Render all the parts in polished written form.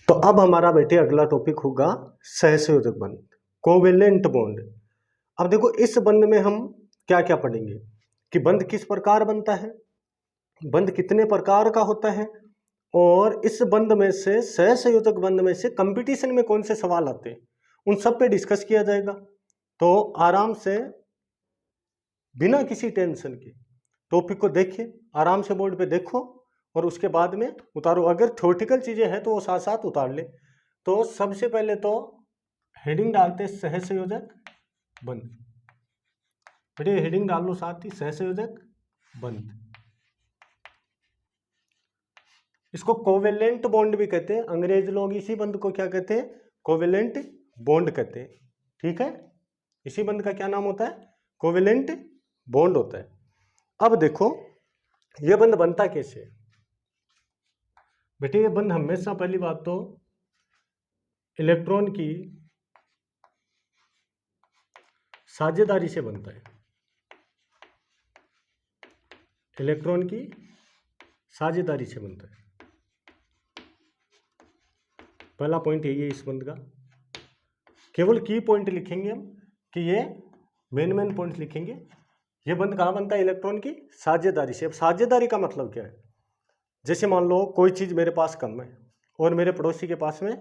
तो अब हमारा बेटे अगला टॉपिक होगा सहसंयोजक बंध, कोवेलेंट बॉन्ड। अब देखो इस बंध में हम क्या क्या पढ़ेंगे कि बंध किस प्रकार बनता है, बंध कितने प्रकार का होता है, और इस बंध में से सहसंयोजक बंध में से कंपटीशन में कौन से सवाल आते हैं, उन सब पे डिस्कस किया जाएगा। तो आराम से बिना किसी टेंशन के टॉपिक को देखिए, आराम से बोर्ड पे देखो और उसके बाद में उतारो। अगर थ्योरेटिकल चीजें हैं तो वो साथ साथ उतार ले। तो सबसे पहले तो हेडिंग डालते सहसंयोजक बंध, बेटे हेडिंग डाल लो साथ ही, सहसंयोजक बंध। इसको कोवेलेंट बॉन्ड भी कहते हैं, अंग्रेज लोग इसी बंध को क्या कहते हैं, कोवेलेंट बॉन्ड कहते हैं। ठीक है, इसी बंध का क्या नाम होता है, कोवेलेंट बॉन्ड होता है। अब देखो यह बंध बनता कैसे है बेटे, ये बंध हमेशा पहली बात तो इलेक्ट्रॉन की साझेदारी से बनता है, इलेक्ट्रॉन की साझेदारी से बनता है। पहला पॉइंट यही है इस बंध का। केवल की पॉइंट लिखेंगे हम कि ये मेन पॉइंट लिखेंगे। ये बंध कहाँ बनता है, इलेक्ट्रॉन की साझेदारी से। अब साझेदारी का मतलब क्या है, जैसे मान लो कोई चीज़ मेरे पास कम है और मेरे पड़ोसी के पास में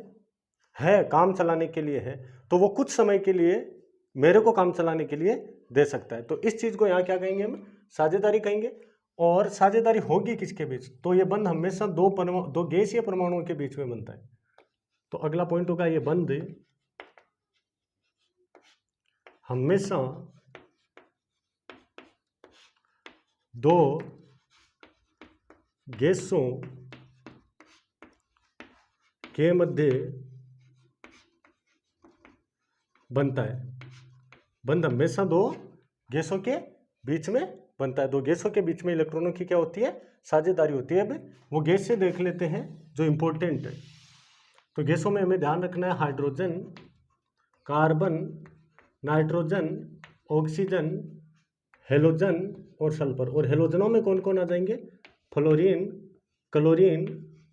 है, काम चलाने के लिए है, तो वो कुछ समय के लिए मेरे को काम चलाने के लिए दे सकता है। तो इस चीज़ को यहाँ क्या कहेंगे हम, साझेदारी कहेंगे। और साझेदारी होगी किसके बीच, तो ये बंध हमेशा दो गैसीय परमाणुओं के बीच में बनता है। तो अगला पॉइंट होगा ये बंध हमेशा दो गैसों के मध्य बनता है। बंध हमेशा दो गैसों के बीच में बनता है। दो गैसों के बीच में इलेक्ट्रॉनों की क्या होती है, साझेदारी होती है। अब वो गैस से देख लेते हैं जो इंपॉर्टेंट है। तो गैसों में हमें ध्यान रखना है hydrogen, carbon, nitrogen, oxygen, halogen और सल्फर। और हेलोजनों में कौन कौन आ जाएंगे, फ्लोरीन, क्लोरीन,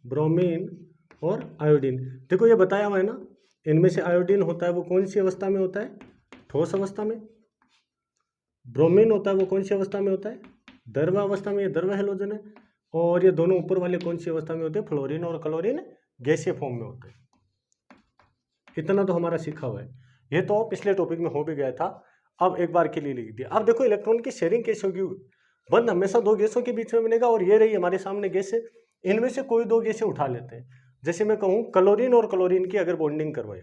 ब्रोमीन और आयोडीन। देखो ये बताया हुआ है ना, इनमें से आयोडीन होता है वो कौन सी अवस्था में होता है, ठोस अवस्था में। ब्रोमीन होता है वो कौन सी अवस्था में होता है, द्रव अवस्था में, ये द्रव हेलोजन है। और ये दोनों ऊपर वाले कौन सी अवस्था में होते हैं, फ्लोरीन और क्लोरीन गैसीय फॉर्म में होते हैं। इतना तो हमारा सीखा हुआ है, ये तो पिछले टॉपिक में हो भी गया था, अब एक बार के लिए लिख दिया। अब देखो इलेक्ट्रॉन की शेयरिंग कैसे होगी, बंध हमेशा दो गैसों के बीच में बनेगा। और ये रही हमारे सामने गैसें, इनमें से कोई दो गैसें उठा लेते हैं। जैसे मैं कहूँ क्लोरीन और क्लोरीन की अगर बॉन्डिंग करवाए,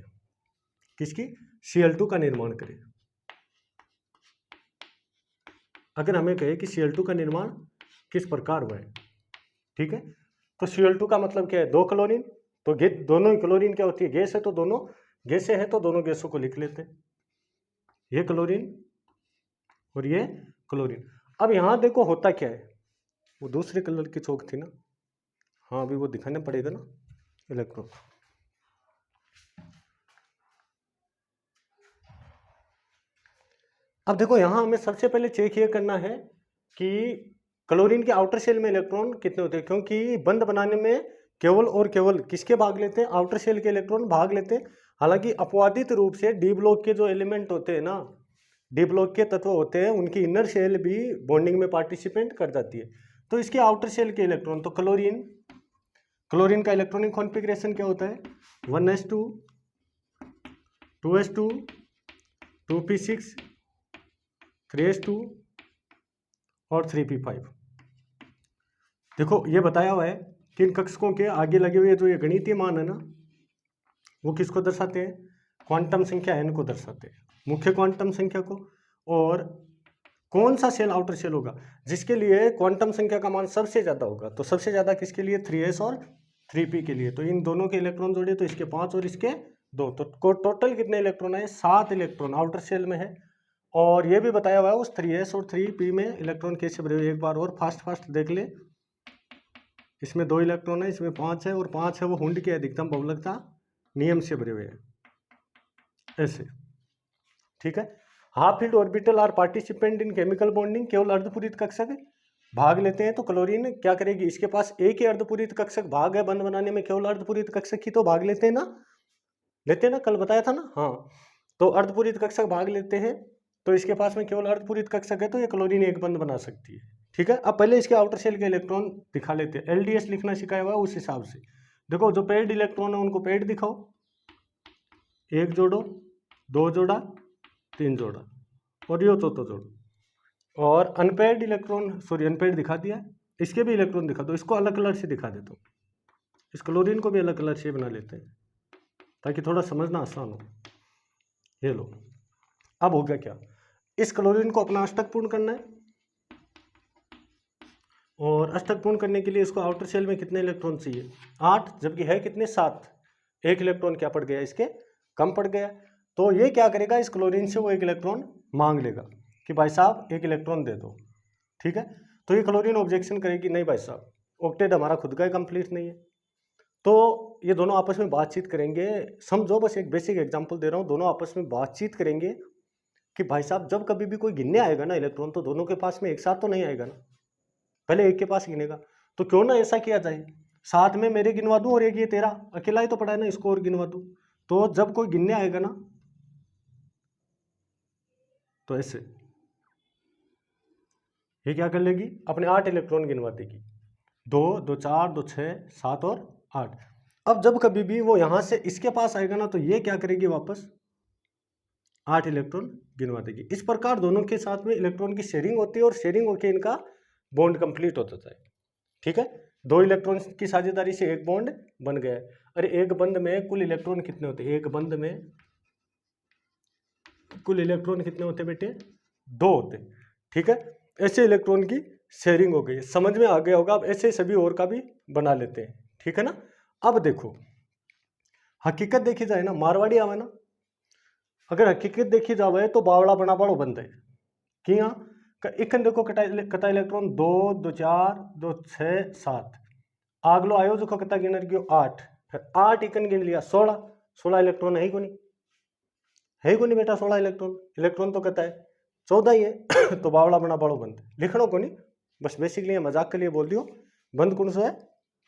किसकी, Cl2 का निर्माण करें। अगर हमें कहे कि Cl2 का निर्माण किस प्रकार हुआ है, ठीक है, तो Cl2 का मतलब क्या है, दो क्लोरीन। तो दोनों ही क्लोरीन क्या होती है, गैस है, तो दोनों गैसें हैं, तो दोनों गैसों को लिख लेते हैं, ये क्लोरीन और ये क्लोरीन। अब यहाँ देखो होता क्या है, वो दूसरे कलर की चौक थी ना, हाँ अभी वो दिखाना पड़ेगा ना इलेक्ट्रॉन। अब देखो यहाँ हमें सबसे पहले चेक ये करना है कि क्लोरीन के आउटर शेल में इलेक्ट्रॉन कितने होते हैं, क्योंकि बंध बनाने में केवल और केवल किसके भाग लेते हैं, आउटर शेल के इलेक्ट्रॉन भाग लेते हैं। हालांकि अपवादित रूप से डी ब्लॉक के जो एलिमेंट होते हैं ना, डी ब्लॉक के तत्व होते हैं, उनकी इनर शेल भी बॉन्डिंग में पार्टिसिपेट कर जाती है। तो इसके आउटर शेल के इलेक्ट्रॉन, तो क्लोरीन का इलेक्ट्रॉनिक कॉन्फ़िगरेशन क्या होता है, 1s2, 2s2, 2p6, 3s2 और 3p5। देखो ये बताया हुआ है कि इन कक्षकों के आगे लगे हुए जो ये गणितीय मान है ना, वो किसको दर्शाते हैं, क्वांटम संख्या n को दर्शाते हैं, मुख्य क्वांटम संख्या को। और कौन सा सेल आउटर सेल होगा जिसके लिए क्वांटम संख्या का मान सबसे ज्यादा होगा, तो सबसे ज्यादा किसके लिए, 3s और 3p के लिए। तो इन दोनों के इलेक्ट्रॉन जोड़े तो इसके 5 और इसके 2, तो टोटल कितने इलेक्ट्रॉन है, 7 इलेक्ट्रॉन आउटर सेल में है। और ये भी बताया हुआ है उस 3s और 3p में इलेक्ट्रॉन कैसे भरे हुए। एक बार और फास्ट देख ले, इसमें 2 इलेक्ट्रॉन है, इसमें 5 है, और 5 है वो हुंड के अधिकतम बहुलकता नियम से भरे हुए हैं ऐसे, ठीक है। Half filled orbital are participant in chemical bonding, केवल अर्धपूरित कक्षक भाग लेते हैं तो क्लोरीन क्या करेगी, इसके पास एक ही अर्धपूरित कक्षक भाग है बंध बनाने में, केवल अर्धपूरित कक्षक ही तो भाग लेते हैं ना, लेते हैं ना, कल बताया था ना। हाँ, तो अर्धपूरित कक्षक भाग लेते हैं, तो इसके पास में केवल अर्धपूरित कक्षक है, तो ये क्लोरीन एक बंध बना सकती है। ठीक है, अब पहले इसके आउटर शेल के इलेक्ट्रॉन दिखा लेते हैं। LDS लिखना सिखाया हुआ है उस हिसाब से। देखो जो पेड इलेक्ट्रॉन है उनको पेड दिखाओ, एक जोड़ो, दो जोड़ा, तीन जोड़ा, और ये चौथा जोड़ो। और अनपेड इलेक्ट्रॉन, सॉरी अनपेड दिखा दिया, इसके भी इलेक्ट्रॉन दिखा दो। इसको अलग कलर से दिखा देता हूँ, इस क्लोरीन को भी अलग कलर से बना लेते हैं ताकि थोड़ा समझना आसान हो। ये लो, अब हो गया क्या, इस क्लोरीन को अपना अष्टक पूर्ण करना है, और अष्टक पूर्ण करने के लिए इसको आउटर शेल में कितने इलेक्ट्रॉन चाहिए, 8, जबकि है कितने, 7। एक इलेक्ट्रॉन क्या पड़ गया, इसके कम पड़ गया। तो ये क्या करेगा, इस क्लोरीन से वो एक इलेक्ट्रॉन मांग लेगा कि भाई साहब एक इलेक्ट्रॉन दे दो। ठीक है, तो ये क्लोरीन ऑब्जेक्शन करेगी, नहीं भाई साहब ऑक्टेट हमारा खुद का ही कंप्लीट नहीं है। तो ये दोनों आपस में बातचीत करेंगे। समझो, बस एक बेसिक एग्जांपल दे रहा हूँ, दोनों आपस में बातचीत करेंगे कि भाई साहब जब कभी भी कोई गिनने आएगा ना इलेक्ट्रॉन, तो दोनों के पास में एक साथ तो नहीं आएगा ना, पहले एक के पास गिनेगा। तो क्यों ना ऐसा किया जाए, साथ में मेरे गिनवा दूं और एक ये तेरा अकेला ही तो पड़ा है ना, इसको और गिनवा दूं। तो जब कोई गिनने आएगा ना, तो ऐसे ये क्या कर लेगी, अपने 8 इलेक्ट्रॉन गिनवा देगी, 2, 2, 4, 2, 6, 7 और 8। अब जब कभी भी वो यहां से इसके पास आएगा ना, तो ये क्या करेगी, वापस 8 इलेक्ट्रॉन गिनवा देगी। इस प्रकार दोनों के साथ में इलेक्ट्रॉन की शेयरिंग होती है, और शेयरिंग होकर इनका बॉन्ड कंप्लीट होता है। ठीक है, 2 इलेक्ट्रॉन की साझेदारी से एक बॉन्ड बन गया है। अरे एक बंध में कुल इलेक्ट्रॉन कितने होते हैं, एक बंध में कुल इलेक्ट्रॉन कितने होते हैं बेटे, 2 होते। ठीक है, ऐसे इलेक्ट्रॉन की शेयरिंग हो गई, समझ में आ गया होगा। अब ऐसे सभी और का भी बना लेते हैं। ठीक है ना, अब देखो हकीकत देखी जाए ना, मारवाड़ी आवे ना, अगर हकीकत देखी जाए तो बावड़ा बना बड़ो बंद है कि हाँ, इकन देखो कटा इलेक्ट्रॉन 2, 2, 4, 2, 6, 7, आगलो आयो जो कता गिनर गयो 8, फिर 8 इकन गिन लिया 16, 16 इलेक्ट्रॉन है को नहीं बेटा, 16 इलेक्ट्रॉन तो कहता है 14 ही है। तो बावड़ा बना बड़ो बंद लिखना को नहीं, बस बेसिकली मजाक के लिए बोल दियो, बंद कौन सो है,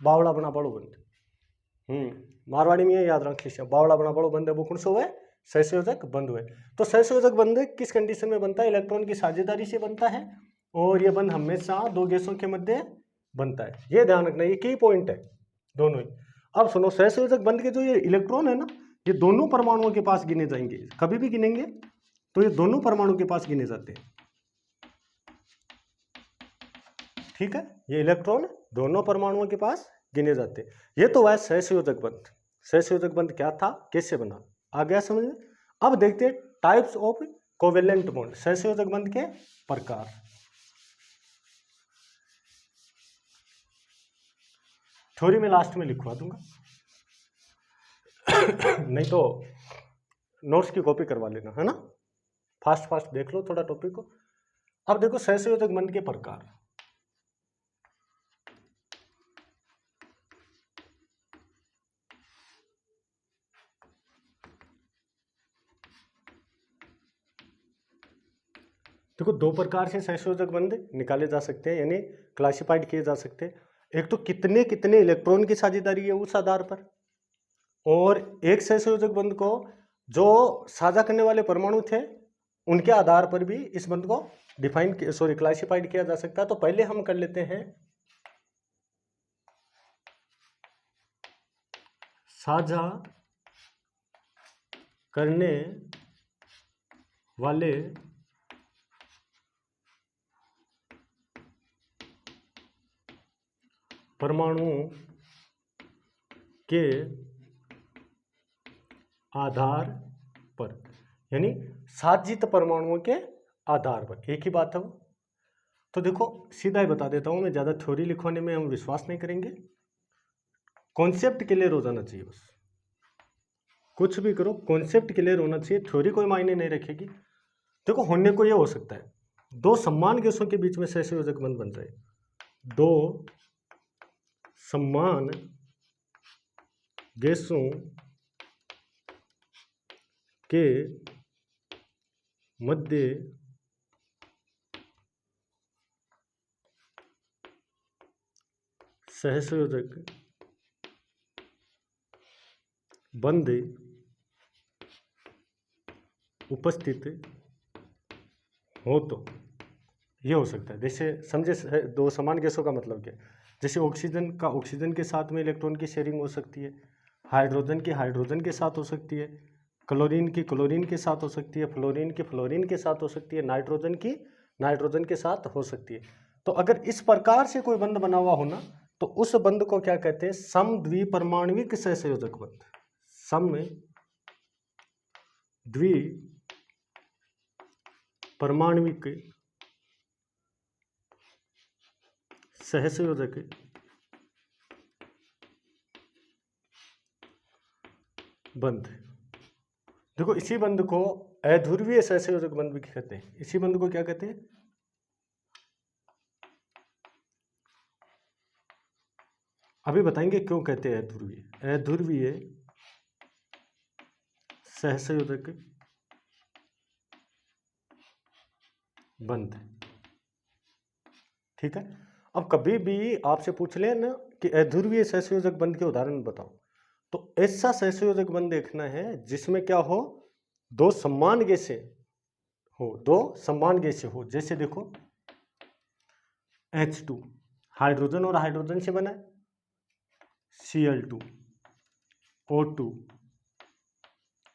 बावड़ा बना बड़ो बंद। मारवाड़ी में याद रख लीजिए, बावड़ा बना बड़ो बंद है वो कौन सो है, सहसंयोजक बंध हुए। तो सहसंयोजक बंध किस कंडीशन में बनता है, इलेक्ट्रॉन की साझेदारी से बनता है, और ये बंध हमेशा 2 गैसों के मध्य बनता है। ये ध्यान रखना, ये की पॉइंट है दोनों ही। अब सुनो, सहसंयोजक बंध के जो ये इलेक्ट्रॉन है ना, ये दोनों परमाणुओं के पास गिने जाएंगे, कभी भी गिनेंगे तो ये दोनों परमाणु के पास गिने जाते हैं। ठीक है, ये इलेक्ट्रॉन दोनों परमाणुओं के पास गिने जाते हैं। ये तो वह सहसंयोजक बंध। सहसंयोजक बंध क्या था, कैसे बना, आ गया समझ में। अब देखते हैं टाइप्स ऑफ कोवेलेंट बॉन्ड, सहसंयोजक बंध के प्रकार। थ्योरी में लास्ट में लिखवा दूंगा, नहीं तो नोट्स की कॉपी करवा लेना, है ना। फास्ट फास्ट देख लो थोड़ा टॉपिक को। अब देखो सहसंयोजक बंध के प्रकार। देखो 2 प्रकार से सहसंयोजक बंध निकाले जा सकते हैं, यानी क्लासिफाइड किए जा सकते हैं। एक तो कितने कितने इलेक्ट्रॉन की साझेदारी है उस आधार पर, और एक सहसंयोजक बंध को जो साझा करने वाले परमाणु थे उनके आधार पर भी इस बंध को क्लासिफाइड किया जा सकता है। तो पहले हम कर लेते हैं साझा करने वाले परमाणुओं के आधार पर, यानी साजित परमाणुओं के आधार पर, एक ही बात है वो। तो देखो सीधा ही बता देता हूं मैं, ज्यादा थ्योरी लिखवाने में हम विश्वास नहीं करेंगे, कॉन्सेप्ट क्लियर हो जाना चाहिए बस। कुछ भी करो कॉन्सेप्ट क्लियर होना चाहिए, थ्योरी कोई मायने नहीं रखेगी। देखो होने को ये हो सकता है 2 समान गैसों के बीच में सहसंयोजक बंध बन जाए, 2 समान गैसों के मध्य सहसंयोजक बंध उपस्थित हो तो ये हो सकता है। जैसे समझे, दो समान गैसों का मतलब क्या है? जैसे ऑक्सीजन का ऑक्सीजन के साथ में इलेक्ट्रॉन की शेयरिंग हो सकती है, हाइड्रोजन की हाइड्रोजन के साथ हो सकती है, क्लोरीन की क्लोरीन के साथ हो सकती है, फ्लोरीन की फ्लोरीन के साथ हो सकती है, नाइट्रोजन की नाइट्रोजन के साथ हो सकती है। तो अगर इस प्रकार से कोई बंध बना हुआ हो ना, तो उस बंध को क्या कहते हैं? समद्विपरमाणविक सहसंयोजक बंध। समद्विपरमाणविक सहसंयोजक बंध। देखो, इसी बंध को अध्रुवीय सहसंयोजक बंध भी कहते हैं। इसी बंध को क्या कहते हैं? अभी बताएंगे क्यों कहते हैं अध्रुवीय। अध्रुवीय सहसंयोजक बंध, ठीक है। अब कभी भी आपसे पूछ ले ना कि अध्रुवीय सहसंयोजक बंध के उदाहरण बताओ, तो ऐसा सहसंयोजक बंध देखना है जिसमें क्या हो? दो समान गैसें हो, दो समान गैसें हो। जैसे देखो, H2 हाइड्रोजन और हाइड्रोजन से बना है, Cl2, O2,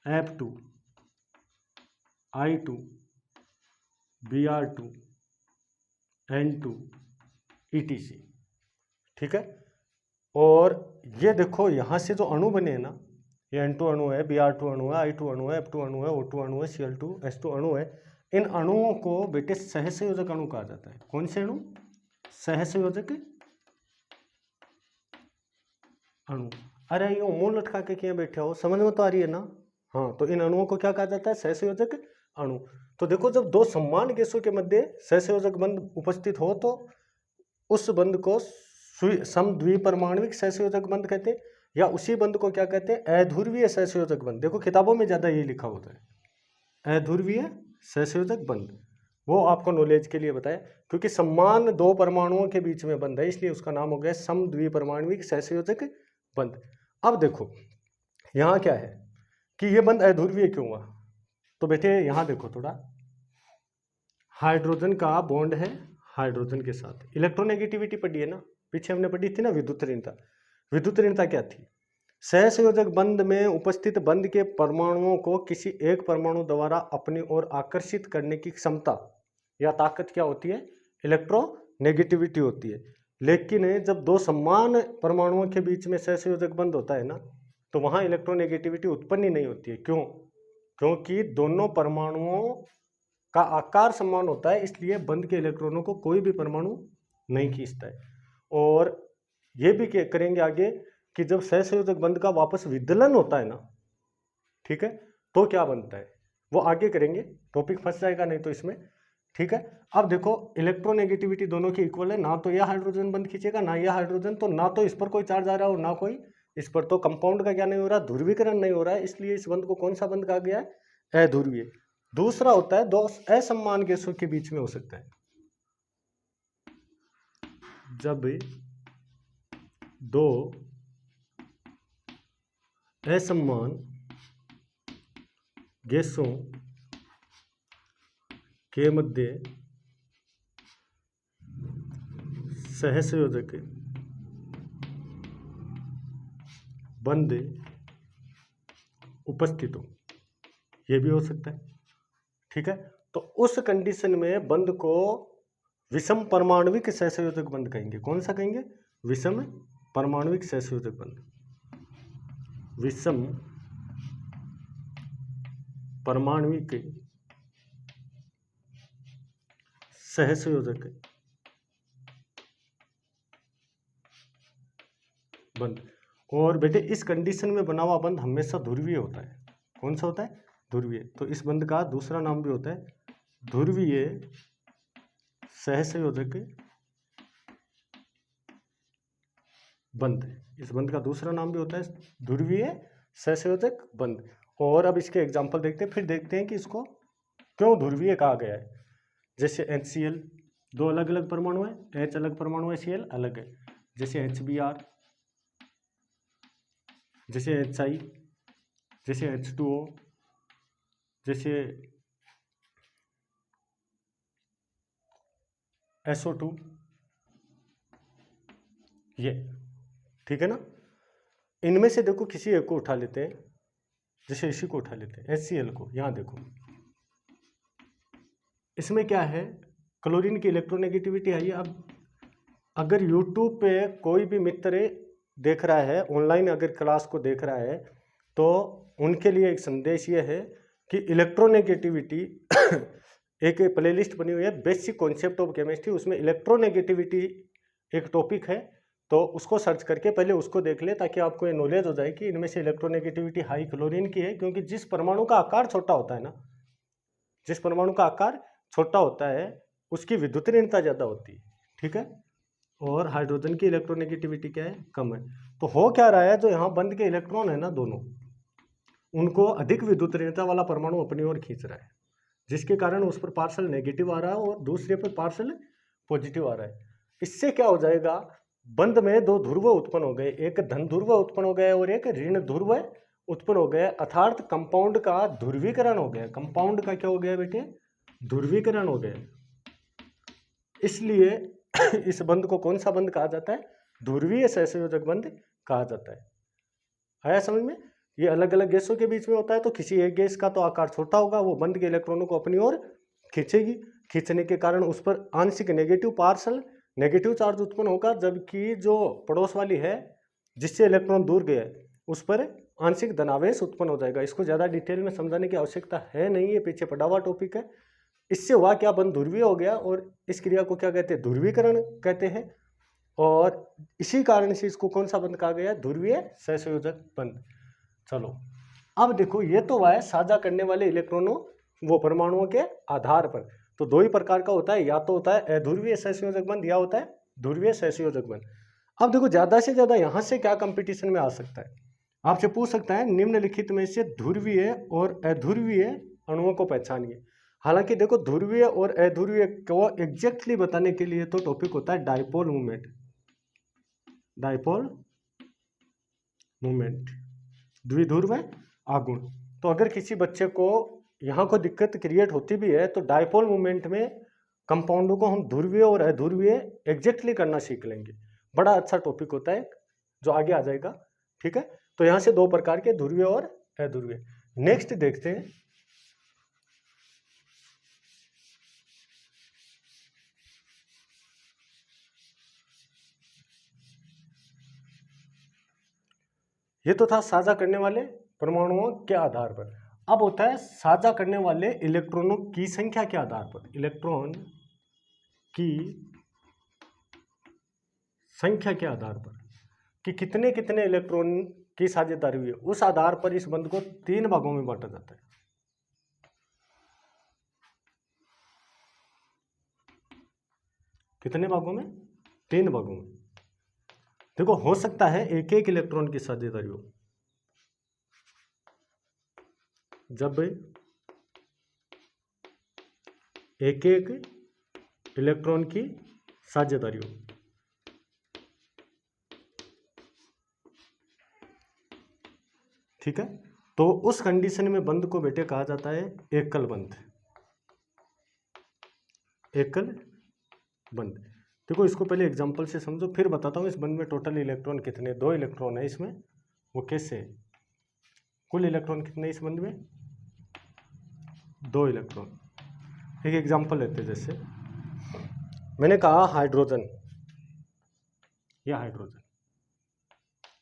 F2, I2, Br2, N2, ETC, ठीक है। और ये देखो, यहाँ से जो अणु बने हैं ना, ये N2 अणु है, Br2 अणु है, I2 अणु है, F2 अणु है, O2 अणु है, Cl2, H2 अणु है। इन अणुओं को बेटे सहसंयोजक अणु कहा जाता है। कौन से अणु? सहसंयोजक अणु। अरे ये मुंह लटका के क्यों बैठे हो? समझ में तो आ रही है ना? हाँ, तो इन अणुओं को क्या कहा जाता है? सहसंयोजक अणु। तो देखो, जब दो समान गैसों के मध्य सहसंयोजक बंध उपस्थित हो तो उस बंध को समद्विपरमाणविक सहसंयोजक बंध कहते हैं, या उसी बंध को क्या कहते हैं? अध्रुवीय सहसंयोजक बंध। देखो, किताबों में ज्यादा ये लिखा होता है, अध्रुवीय सहसंयोजक बंध। वो आपको नॉलेज के लिए बताया, क्योंकि समान दो परमाणुओं के बीच में बंध है, इसलिए उसका नाम हो गया समद्विपरमाणविक सहसंयोजक बंध। अब देखो, यहाँ क्या है कि ये बंध अध्रुवीय क्यों हुआ? तो बेटे यहाँ देखो थोड़ा, हाइड्रोजन का बॉन्ड है हाइड्रोजन के साथ, इलेक्ट्रोनेगेटिविटी पढ़ी है ना, पीछे हमने पढ़ी थी ना विद्युत ऋणता। विद्युत ऋणता क्या थी? सहसंयोजक बंध में उपस्थित बंध के परमाणुओं को किसी एक परमाणु द्वारा अपनी ओर आकर्षित करने की क्षमता या ताकत क्या होती है? इलेक्ट्रोनेगेटिविटी होती है। लेकिन जब दो समान परमाणुओं के बीच में सहसंयोजक बंध होता है ना, तो वहां इलेक्ट्रोनेगेटिविटी उत्पन्न ही नहीं होती है। क्यों? क्योंकि दोनों परमाणुओं का आकार समान होता है, इसलिए बंध के इलेक्ट्रॉनों को कोई भी परमाणु नहीं खींचता है। और ये भी करेंगे आगे कि जब सहसंयोजक बंध का वापस विदलन होता है ना, ठीक है, तो क्या बनता है वो आगे करेंगे, टॉपिक फंस जाएगा नहीं तो इसमें, ठीक है। अब देखो, इलेक्ट्रोनेगेटिविटी दोनों की इक्वल है, ना तो यह हाइड्रोजन बंध खींचेगा ना यह हाइड्रोजन, तो ना तो इस पर कोई चार्ज आ रहा है और ना कोई इस पर, तो कंपाउंड का क्या नहीं हो रहा? ध्रुवीकरण नहीं हो रहा है, इसलिए इस बंध को कौन सा बंध कहा गया है? अध्रुवीय। दूसरा होता है, दो असमान गैसों के बीच में हो सकता है, जब दो असमान गैसों के मध्य सहसंयोजक बंध उपस्थित हो, यह भी हो सकता है, ठीक है। तो उस कंडीशन में बंध को विषम परमाणविक सहसंयोजक बंध कहेंगे। कौन सा कहेंगे? विषम परमाणविक सहसंयोजक बंध। विषम परमाणविक सहसंयोजक बंध। और बेटे, इस कंडीशन में बना हुआ बंध हमेशा ध्रुवीय होता है। कौन सा होता है? ध्रुवीय। तो इस बंध का दूसरा नाम भी होता है ध्रुवीय सहसंयोजक बंध। इस बंध का दूसरा नाम भी होता है ध्रुवीय सहसंयोजक बंध। और अब इसके एग्जाम्पल देखते हैं, फिर देखते हैं कि इसको क्यों ध्रुवीय कहा गया है। जैसे HCl, दो अलग अलग परमाणु है, H अलग परमाणु है, Cl अलग है, जैसे HBr, जैसे HI, जैसे H2O, जैसे SO2, ये ठीक है ना। इनमें से देखो किसी एक को उठा लेते हैं, जैसे इसी को उठा लेते हैं HCl को। यहाँ देखो इसमें क्या है, क्लोरीन की इलेक्ट्रोनेगेटिविटी आई है। अब अगर यूट्यूब पे कोई भी मित्र देख रहा है, ऑनलाइन अगर क्लास को देख रहा है, तो उनके लिए एक संदेश ये है कि इलेक्ट्रोनेगेटिविटी एक प्लेलिस्ट बनी हुई है, बेसिक कॉन्सेप्ट ऑफ केमिस्ट्री, उसमें इलेक्ट्रोनेगेटिविटी एक टॉपिक है, तो उसको सर्च करके पहले उसको देख ले, ताकि आपको ये नॉलेज हो जाए कि इनमें से इलेक्ट्रोनेगेटिविटी हाई क्लोरीन की है। क्योंकि जिस परमाणु का आकार छोटा होता है ना, जिस परमाणु का आकार छोटा होता है उसकी विद्युत ऋणता ज़्यादा होती है, ठीक है, और हाइड्रोजन की इलेक्ट्रोनेगेटिविटी क्या है, कम है। तो हो क्या रहा है, जो यहाँ बंद के इलेक्ट्रॉन है ना दोनों, उनको अधिक विद्युत ऋणता वाला परमाणु अपनी ओर खींच रहा है, जिसके कारण उस पर पार्शल नेगेटिव आ रहा है और दूसरे पर पार्शल पॉजिटिव आ रहा है। इससे क्या हो जाएगा, बंद में दो ध्रुव उत्पन्न हो गए, एक धन ध्रुव उत्पन्न हो गया और एक ऋण ध्रुव उत्पन्न हो गया, अर्थात कंपाउंड का ध्रुवीकरण हो गया। कंपाउंड का क्या हो गया बेटे, ध्रुवीकरण हो गया। इसलिए इस बंद को कौन सा बंद कहा जाता है, ध्रुवीय सहसंयोजक बंद कहा जाता है। आया समझ में। ये अलग अलग गैसों के बीच में होता है, तो किसी एक गैस का तो आकार छोटा होगा, वो बंद के इलेक्ट्रॉनों को अपनी ओर खींचेगी, खींचने के कारण उस पर आंशिक नेगेटिव पार्शल नेगेटिव चार्ज उत्पन्न होगा, जबकि जो पड़ोस वाली है जिससे इलेक्ट्रॉन दूर गया उस पर आंशिक धनावेश उत्पन्न हो जाएगा। इसको ज़्यादा डिटेल में समझाने की आवश्यकता है नहीं, ये पीछे पड़ा हुआ टॉपिक है। इससे हुआ क्या, बंद ध्रुवीय हो गया, और इस क्रिया को क्या कहते हैं, ध्रुवीकरण कहते हैं। और इसी कारण से इसको कौन सा बंद कहा गया, ध्रुवीय सहसंयोजक बंद। चलो अब देखो, ये तो हुआ है साझा करने वाले इलेक्ट्रॉनों वो परमाणुओं के आधार पर। तो दो ही प्रकार का होता है, या तो होता है अध्रुवीय सहसंयोजक बंध या होता है ध्रुवीय सहसंयोजक बंध। अब देखो ज़्यादा से ज़्यादा यहाँ से क्या कंपटीशन में आ सकता है, आपसे पूछ सकता है निम्नलिखित में से ध्रुवीय और अध्रुवीय अणुओं को पहचानिए। हालांकि देखो ध्रुवीय और अध्रुवीय को एग्जैक्टली बताने के लिए तो टॉपिक होता है डायपोल मूवमेंट, डायपोल मूवमेंट, द्विध्रुव आघूर्ण। तो अगर किसी बच्चे को यहाँ को दिक्कत क्रिएट होती भी है, तो डायपोल मूवमेंट में कंपाउंडों को हम ध्रुवीय और अध्रुवीय एग्जैक्टली करना सीख लेंगे। बड़ा अच्छा टॉपिक होता है जो आगे आ जाएगा, ठीक है। तो यहाँ से दो प्रकार के ध्रुवीय और अध्रुवीय। नेक्स्ट देखते हैं, ये तो था साझा करने वाले परमाणुओं के आधार पर। अब होता है साझा करने वाले इलेक्ट्रॉनों की संख्या के आधार पर, इलेक्ट्रॉन की संख्या के आधार पर कि कितने कितने इलेक्ट्रॉन की साझेदारी हुई है, उस आधार पर इस बंध को 3 भागों में बांटा जाता है। कितने भागों में, 3 भागों में। देखो हो सकता है एक एक इलेक्ट्रॉन की साझेदारी हो, जब एक एक इलेक्ट्रॉन की साझेदारी हो, ठीक है। तो उस कंडीशन में बंध को बेटे कहा जाता है एकल बंध, एकल बंध। देखो इसको पहले एग्जांपल से समझो, फिर बताता हूँ इस बंध में टोटल इलेक्ट्रॉन कितने, 2 इलेक्ट्रॉन है इसमें, वो कैसे, कुल इलेक्ट्रॉन कितने इस बंध में, 2 इलेक्ट्रॉन। एक एग्जांपल लेते हैं, जैसे मैंने कहा हाइड्रोजन, यह हाइड्रोजन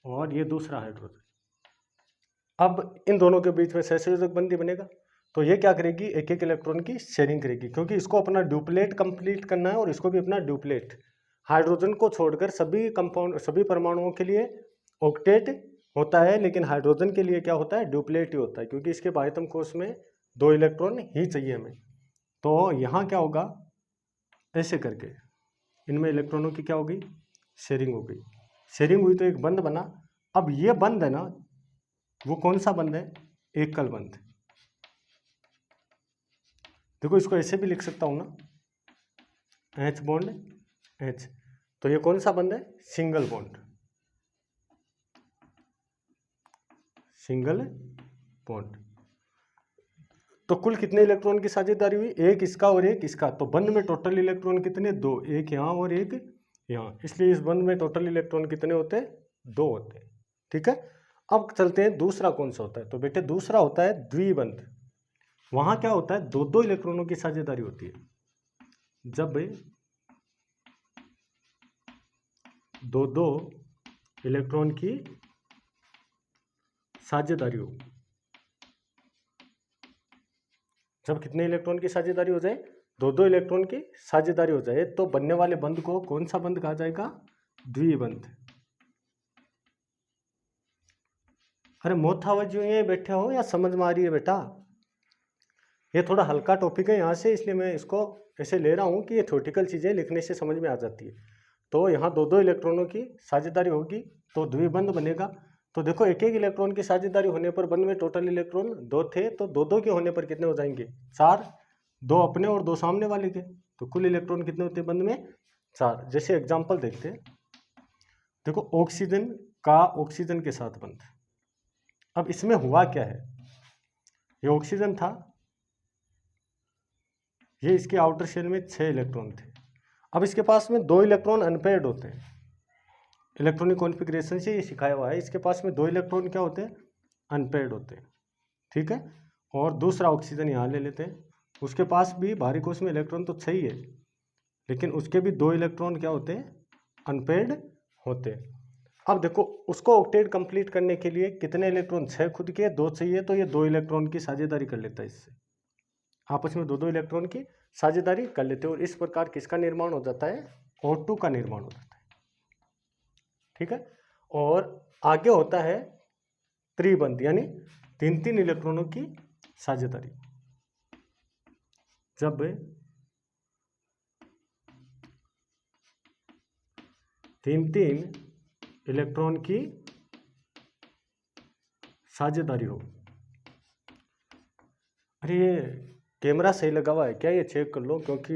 और ये दूसरा हाइड्रोजन। अब इन दोनों के बीच में सहसंयोजक बंधी बनेगा, तो ये क्या करेगी, एक एक इलेक्ट्रॉन की शेयरिंग करेगी, क्योंकि इसको अपना ड्यूप्लेट कंप्लीट करना है और इसको भी अपना ड्यूप्लेट। हाइड्रोजन को छोड़कर सभी कंपाउंड, सभी परमाणुओं के लिए ऑक्टेट होता है, लेकिन हाइड्रोजन के लिए क्या होता है, ड्यूप्लेट ही होता है, क्योंकि इसके बाह्यतम कोश में 2 इलेक्ट्रॉन ही चाहिए हमें। तो यहाँ क्या होगा, ऐसे करके इनमें इलेक्ट्रॉनों की क्या हो गई, शेयरिंग हो गई। शेयरिंग हुई तो एक बंध बना। अब ये बंध है ना, वो कौन सा बंध है, एकल बंध। देखो इसको ऐसे भी लिख सकता हूँ ना, H बॉन्ड H। तो ये कौन सा बंध है? Single bond, single bond. तो कुल कितने इलेक्ट्रॉन की साझेदारी हुई? एक इसका और एक इसका। तो बंध में टोटल इलेक्ट्रॉन कितने? 2, एक यहाँ और एक यहाँ, इसलिए इस बंध में टोटल इलेक्ट्रॉन कितने होते हैं? 2 होते हैं। ठीक है, अब चलते हैं दूसरा कौन सा होता है। तो बेटे दूसरा होता है द्विबंध। वहां क्या होता है? 2-2 इलेक्ट्रॉनों की साझेदारी होती है। जब 2-2 इलेक्ट्रॉन की साझेदारी हो, जब कितने इलेक्ट्रॉन की साझेदारी हो जाए? 2-2 इलेक्ट्रॉन की साझेदारी हो जाए, तो बनने वाले बंध को कौन सा बंध कहा जाएगा? द्विबंध। अरे मोथावज ये बैठे हो या समझ में आ रही है बेटा? ये थोड़ा हल्का टॉपिक है यहाँ से, इसलिए मैं इसको ऐसे ले रहा हूँ कि ये थ्योरेटिकल चीज़ें लिखने से समझ में आ जाती है। तो यहाँ 2-2 इलेक्ट्रॉनों की साझेदारी होगी तो द्विबंध बनेगा। तो देखो एक एक इलेक्ट्रॉन की साझेदारी होने पर बंध में टोटल इलेक्ट्रॉन 2 थे, तो 2-2 के होने पर कितने हो जाएंगे? 4, 2 अपने और 2 सामने वाले के। तो कुल इलेक्ट्रॉन कितने होते हैं बंध में? 4। जैसे एग्जाम्पल देखते हैं, देखो ऑक्सीजन का ऑक्सीजन के साथ बंध। अब इसमें हुआ क्या है? ये ऑक्सीजन था, ये इसके आउटर शेल में 6 इलेक्ट्रॉन थे। अब इसके पास में 2 इलेक्ट्रॉन अनपेयर्ड होते हैं। इलेक्ट्रॉनिक कॉन्फ़िगरेशन से ये सिखाया हुआ है, इसके पास में 2 इलेक्ट्रॉन क्या होते हैं? अनपेयर्ड होते हैं। ठीक है, और दूसरा ऑक्सीजन यहाँ ले लेते हैं, उसके पास भी भारी कोश में इलेक्ट्रॉन तो 6 ही है, लेकिन उसके भी 2 इलेक्ट्रॉन क्या होते हैं? अनपेयर्ड होते हैं। अब देखो उसको ऑक्टेट कंप्लीट करने के लिए कितने इलेक्ट्रॉन? 6 खुद के, 2 चाहिए, तो ये 2 इलेक्ट्रॉन की साझेदारी कर लेता है, इससे आपस में 2-2 इलेक्ट्रॉन की साझेदारी कर लेते हैं, और इस प्रकार किसका निर्माण हो जाता है? O2 का निर्माण हो जाता है। ठीक है, और आगे होता है त्रिबंध, यानी 3-3 इलेक्ट्रॉनों की साझेदारी। जब 3-3 इलेक्ट्रॉन की साझेदारी हो। अरे ये कैमरा सही लगा हुआ है क्या? ये चेक कर लो, क्योंकि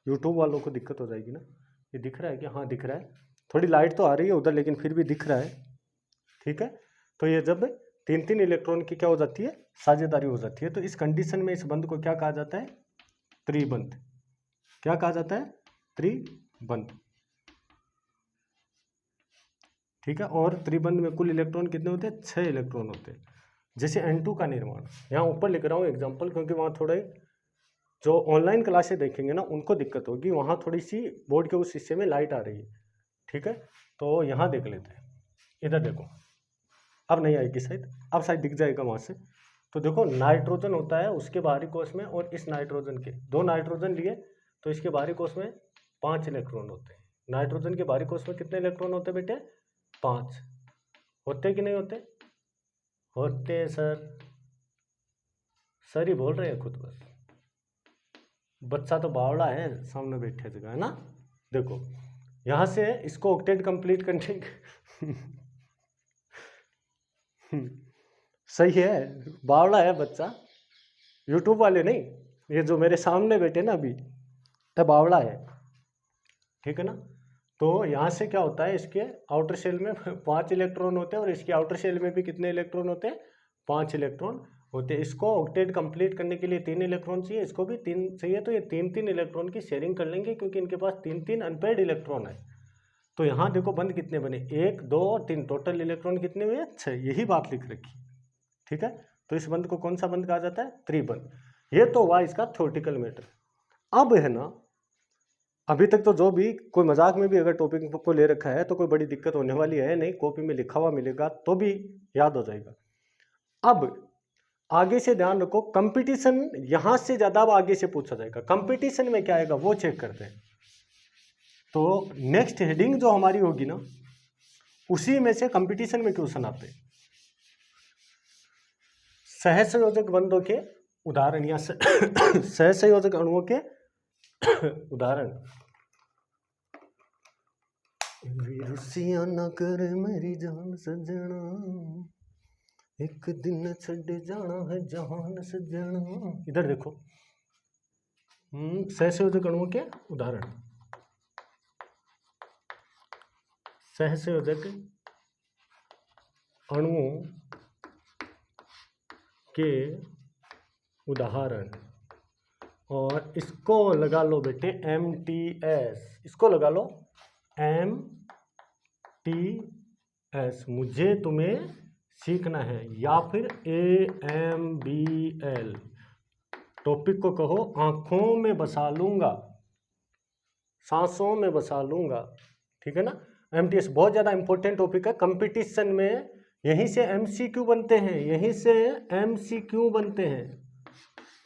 यूट्यूब वालों को दिक्कत हो जाएगी ना। ये दिख रहा है क्या? हाँ दिख रहा है, थोड़ी लाइट तो आ रही है उधर, लेकिन फिर भी दिख रहा है। ठीक है, तो ये जब 3-3 इलेक्ट्रॉन की क्या हो जाती है? साझेदारी हो जाती है, तो इस कंडीशन में इस बंध को क्या कहा जाता है? त्रिबंध। क्या कहा जाता है? त्रिबंध। ठीक है, और त्रिबंध में कुल इलेक्ट्रॉन कितने होते हैं? 6 इलेक्ट्रॉन होते हैं। जैसे N2 का निर्माण, यहाँ ऊपर लिख रहा हूँ एग्जाम्पल, क्योंकि वहाँ थोड़े जो ऑनलाइन क्लासेस देखेंगे ना उनको दिक्कत होगी, वहाँ थोड़ी सी बोर्ड के उस हिस्से में लाइट आ रही है। ठीक है, तो यहाँ देख लेते हैं, इधर देखो, अब नहीं आएगी शायद, अब शायद दिख जाएगा वहाँ से। तो देखो नाइट्रोजन होता है उसके बाहरी कोश में, और इस नाइट्रोजन के 2 नाइट्रोजन लिए, तो इसके बाहरी कोश में 5 इलेक्ट्रॉन होते हैं। नाइट्रोजन के बाहरी कोश में कितने इलेक्ट्रॉन होते हैं बेटे? 5 होते कि नहीं होते? होते हैं सर, सर ही बोल रहे हैं खुद, बस बच्चा तो बावड़ा है सामने बैठे जगह, है ना। देखो यहाँ से इसको ऑक्टेट कंप्लीट करने सही है, बावड़ा है बच्चा, यूट्यूब वाले नहीं, ये जो मेरे सामने बैठे ना अभी, तब बावड़ा है। ठीक है ना, तो यहाँ से क्या होता है? इसके आउटर शेल में 5 इलेक्ट्रॉन होते हैं, और इसके आउटर शेल में भी कितने इलेक्ट्रॉन होते हैं? 5 इलेक्ट्रॉन होते हैं। इसको ऑक्टेट कंप्लीट करने के लिए 3 इलेक्ट्रॉन चाहिए, इसको भी 3 चाहिए, तो ये 3-3 इलेक्ट्रॉन की शेयरिंग कर लेंगे, क्योंकि इनके पास 3-3 अनपेयर्ड इलेक्ट्रॉन है। तो यहाँ देखो बंध कितने बने? 1, 2 और 3, टोटल इलेक्ट्रॉन कितने हुए? 6। यही बात लिख रखी। ठीक है, तो इस बंध को कौन सा बंध कहा जाता है? त्रिबंध। ये तो हुआ इसका थ्योरेटिकल मैटर। अब है ना, अभी तक तो जो भी कोई मजाक में भी अगर टॉपिक को ले रखा है तो कोई बड़ी दिक्कत होने वाली है नहीं, कॉपी में लिखा हुआ मिलेगा तो भी याद हो जाएगा। अब आगे से ध्यान रखो, कंपटीशन यहां से ज्यादा अब आगे से पूछा जाएगा। कंपटीशन में क्या आएगा वो चेक करते हैं। तो नेक्स्ट हेडिंग जो हमारी होगी ना, उसी में से कंपटीशन में क्वेश्चन आते हैं। सहसंयोजक बंधों के उदाहरण या सहसंयोजक अणुओं के उदाहरण। रुसिया न कर मेरी जान सजना, एक दिन छड़ जाना है जहान सजना। इधर देखो, सहसंयोजक अणुओं के उदाहरण। सहसंयोजक अणुओं के उदाहरण, और इसको लगा लो बेटे MTS, इसको लगा लो MTS, मुझे तुम्हें सीखना है, या फिर AMBL, टॉपिक को कहो आंखों में बसा लूंगा, सांसों में बसा लूंगा, ठीक है ना। MTS बहुत ज़्यादा इंपॉर्टेंट टॉपिक है, कंपटीशन में यहीं से MCQ बनते हैं, यहीं से MCQ बनते हैं।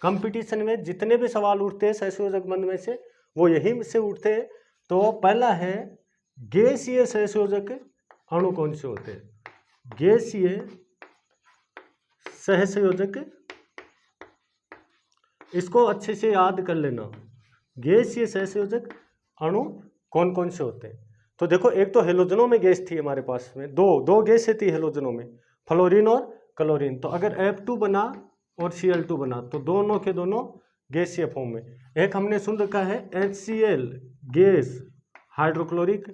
कंपटीशन में जितने भी सवाल उठते हैं सहसंयोजक बंध में से, वो यहीं से उठते हैं। तो पहला है गैसीय सहसंयोजक अणु कौन से होते हैं? गैसीय सहसंयोजक, इसको अच्छे से याद कर लेना, गैसीय सहसंयोजक अणु कौन कौन से होते हैं। तो देखो, एक तो हेलोजनों में गैस थी हमारे पास में, दो गैस थी हेलोजनों में, फ्लोरीन और क्लोरीन। तो अगर F2 बना और Cl2 बना तो दोनों के दोनों गैसीय फॉर्म में। एक हमने सुन रखा है HCl गैस, हाइड्रोक्लोरिक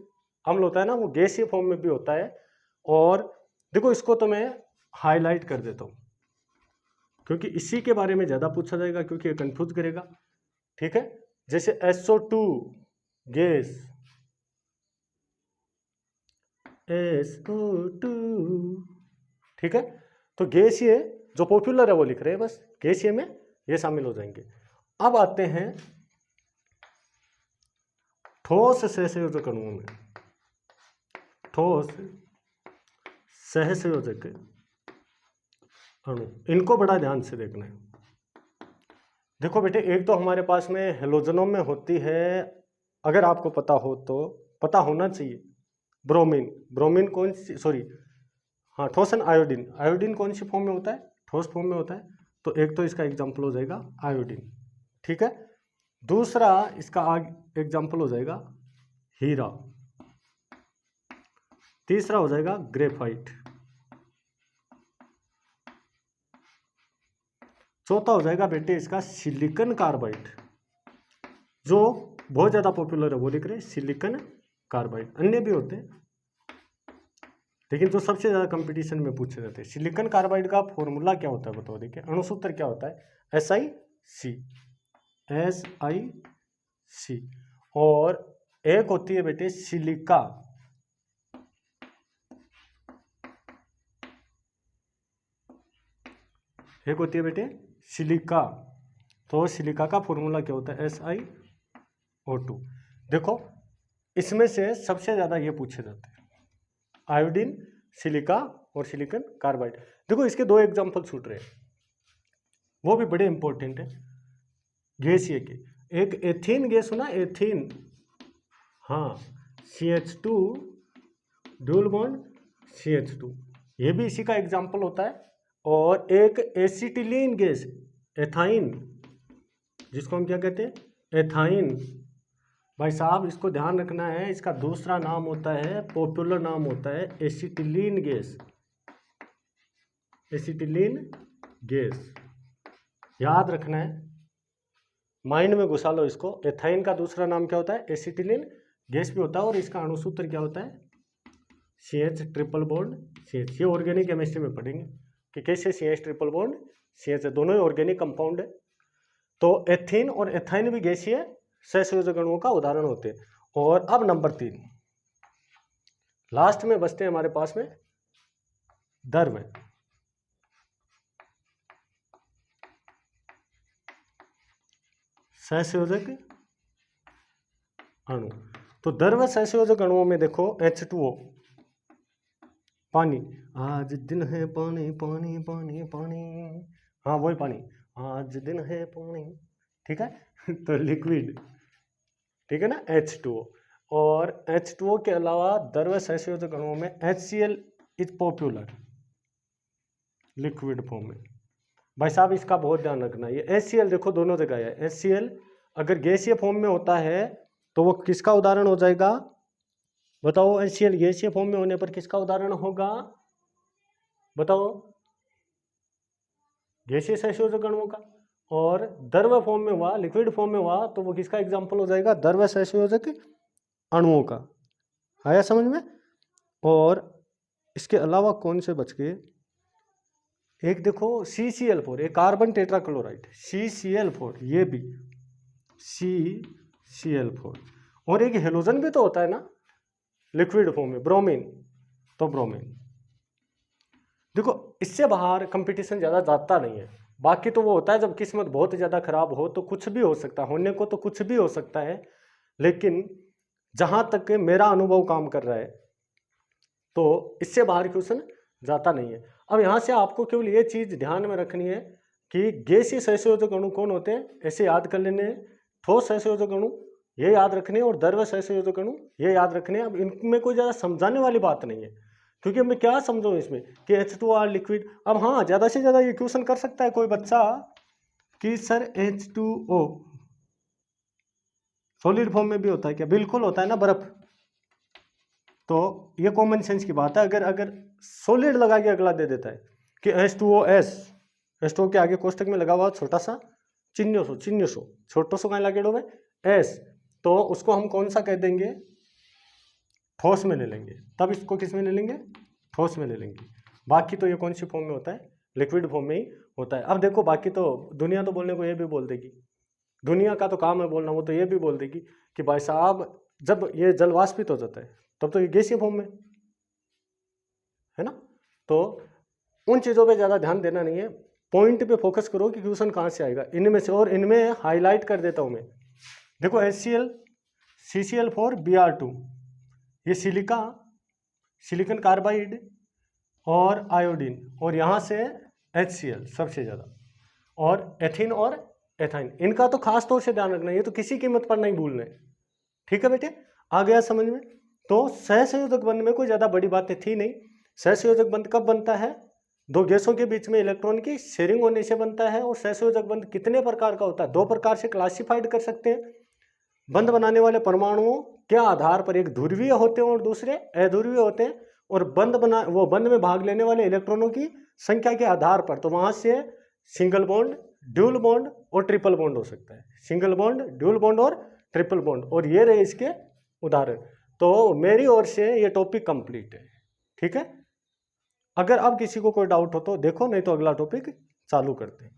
अम्ल होता है ना, वो गैसीय फॉर्म में भी होता है। और देखो, इसको तो मैं हाईलाइट कर देता हूँ क्योंकि इसी के बारे में ज़्यादा पूछा जाएगा, क्योंकि ये कंफ्यूज करेगा, ठीक है। जैसे SO2 गैस, SO2, ठीक है। तो गैसीय जो पॉपुलर है वो लिख रहे हैं, बस गैसीय में ये शामिल हो जाएंगे। अब आते हैं ठोस सहसंयोजक अणुओं में। ठोस सहसंयोजक अणु, इनको बड़ा ध्यान से देखना है। देखो बेटे, एक तो हमारे पास में हेलोजनों में होती है, अगर आपको पता हो तो पता होना चाहिए, ब्रोमीन कौन सी, सॉरी हाँ, ठोसन आयोडीन, आयोडीन कौन सी फॉर्म में होता है? ठोस फॉर्म में होता है। तो एक तो इसका एग्जाम्पल हो जाएगा आयोडीन, ठीक है। दूसरा इसका एग्जाम्पल हो जाएगा हीरा। तीसरा हो जाएगा ग्रेफाइट। चौथा हो जाएगा बेटे इसका सिलिकॉन कार्बाइड, जो बहुत ज्यादा पॉपुलर है, वो लिख रहे हैं सिलिकॉन कार्बाइड। अन्य भी होते हैं, लेकिन जो सबसे ज्यादा कंपटीशन में पूछे जाते हैं। सिलिकॉन कार्बाइड का फॉर्मूला क्या होता है बताओ, देखिए अणुसूत्र क्या होता है, SiC। और एक होती है बेटे सिलिका, एक होती है बेटे सिलिका। तो सिलिका का फॉर्मूला क्या होता है, SiO2। देखो, इसमें से सबसे ज्यादा ये पूछे जाते हैं, आयोडीन, सिलिका और सिलिकॉन कार्बाइड। देखो, इसके दो एग्जांपल छूट रहे हैं, वो भी बड़े इंपॉर्टेंट है गैसीय के। एक एथीन गैस सुना, एथीन, हाँ, CH2 डबल बॉन्ड CH2, ये भी इसी का एग्जांपल होता है। और एक एसिटिलीन गैस, एथाइन, जिसको हम क्या कहते हैं, एथाइन। भाई साहब, इसको ध्यान रखना है, इसका दूसरा नाम होता है, पॉपुलर नाम होता है एसिटिलीन गैस, एसिटिलीन गैस, याद रखना है, माइंड में घुसा लो इसको। एथाइन का दूसरा नाम क्या होता है, एसिटिलीन गैस भी होता है। और इसका अणुसूत्र क्या होता है, CH ट्रिपल बॉन्ड CH। ये ऑर्गेनिक केमिस्ट्री में पढ़ेंगे कि कैसे CH ट्रिपल बॉन्ड CH, दोनों ही ऑर्गेनिक कंपाउंड है। तो एथीन और एथाइन भी गैसीय सहसंयोजक अणुओं का उदाहरण होते हैं। और अब नंबर 3, लास्ट में बचते हैं हमारे पास में द्रव्य। सहसंयोजक अणु, तो द्रव्य सहसंयोजक अणुओं में देखो H2O, पानी, आज दिन है पानी पानी पानी पानी, हाँ वही पानी, आज दिन है पानी, ठीक है। तो लिक्विड, ठीक है ना, H2O। और H2O के अलावा द्रव्य सहसंयोजक अणुओं में HCl is popular liquid form में। भाई साहब, इसका बहुत ध्यान रखना, ये HCl देखो दोनों जगह है। HCl अगर गैसीय फॉर्म में होता है तो वो किसका उदाहरण हो जाएगा, बताओ। HCl गैसीय फॉर्म में होने पर किसका उदाहरण होगा, बताओ, गैसीय सहसंयोजक अणुओं का। और द्रव्य फॉर्म में हुआ, लिक्विड फॉर्म में हुआ, तो वो किसका एग्जाम्पल हो जाएगा, द्रव्य सहसंयोजक अणुओं का। आया समझ में? और इसके अलावा कौन से बच गए, एक देखो CCl4, एक कार्बन टेट्राक्लोराइड CCl4, ये भी CCl4, और एक हेलोजन भी तो होता है ना लिक्विड फॉर्म में, ब्रोमीन, तो ब्रोमीन। देखो इससे बाहर कंपटीशन ज़्यादा जाता नहीं है। बाकी तो वो होता है जब किस्मत बहुत ज़्यादा खराब हो तो कुछ भी हो सकता है, होने को तो कुछ भी हो सकता है, लेकिन जहाँ तक मेरा अनुभव काम कर रहा है तो इससे बाहर क्वेश्चन जाता नहीं है। अब यहाँ से आपको केवल ये चीज़ ध्यान में रखनी है कि गैसीय सहसंयोजक अणु कौन होते हैं, ऐसे याद कर लेने हैं। ठोस सहसंयोजक अणु ये याद रखने, और द्रव्य सहसंयोजक अणु ये याद रखने। अब इनमें कोई ज़्यादा समझाने वाली बात नहीं है, क्योंकि मैं क्या समझूँ इसमें कि H2R लिक्विड। अब हाँ, ज़्यादा से ज़्यादा ये क्वेश्चन कर सकता है कोई बच्चा कि सर H2O सॉलिड फॉर्म में भी होता है क्या? बिल्कुल होता है ना, बर्फ। तो ये कॉमन सेंस की बात है। अगर सॉलिड लगा के अगला दे देता है कि H2OS, H2O के आगे कोष्टक में लगा हुआ छोटा सा चिन्ह छोटो सो कहाँ लगे हुए एस, तो उसको हम कौन सा कह देंगे, ठोस में ले लेंगे। तब इसको किस में ले लेंगे, ठोस में ले लेंगे। बाकी तो ये कौन सी फॉर्म में होता है, लिक्विड फॉर्म में ही होता है। अब देखो बाकी तो दुनिया तो बोलने को ये भी बोल देगी, दुनिया का तो काम है बोलना, वो तो ये भी बोल देगी कि भाई साहब जब ये जल वाष्पित हो जाता है तब तो ये गैसीय फॉर्म में है ना। तो उन चीज़ों पे ज़्यादा ध्यान देना नहीं है, पॉइंट पे फोकस करो कि क्वेश्चन कहाँ से आएगा इनमें से। और इनमें हाईलाइट कर देता हूँ मैं, देखो HCl CCl4 Br2, ये सिलिका, सिलिकॉन कार्बाइड और आयोडीन, और यहाँ से HCl सबसे ज़्यादा, और एथिन और एथाइन। इनका तो खास तौर से ध्यान रखना, ये तो किसी कीमत पर नहीं भूलना है। ठीक है बेटे, आ गया समझ में। तो सहसंयोजक बंध में कोई ज़्यादा बड़ी बातें थी नहीं। सहसंयोजक बंध कब बनता है, दो गैसों के बीच में इलेक्ट्रॉन की शेयरिंग होने से बनता है। और सहसंयोजक बंध कितने प्रकार का होता है, दो प्रकार से क्लासिफाइड कर सकते हैं। बंध बनाने वाले परमाणुओं के आधार पर एक ध्रुवीय होते हैं और दूसरे अध्रुवीय होते हैं। और बंध में भाग लेने वाले इलेक्ट्रॉनों की संख्या के आधार पर, तो वहां से सिंगल बॉन्ड, ड्यूल बॉन्ड और ट्रिपल बॉन्ड हो सकता है। सिंगल बॉन्ड, ड्यूल बॉन्ड और ट्रिपल बॉन्ड, और ये रहे इसके उदाहरण। तो मेरी ओर से ये टॉपिक कंप्लीट है। ठीक है, अगर अब किसी को कोई डाउट हो तो देखो, नहीं तो अगला टॉपिक चालू करते हैं।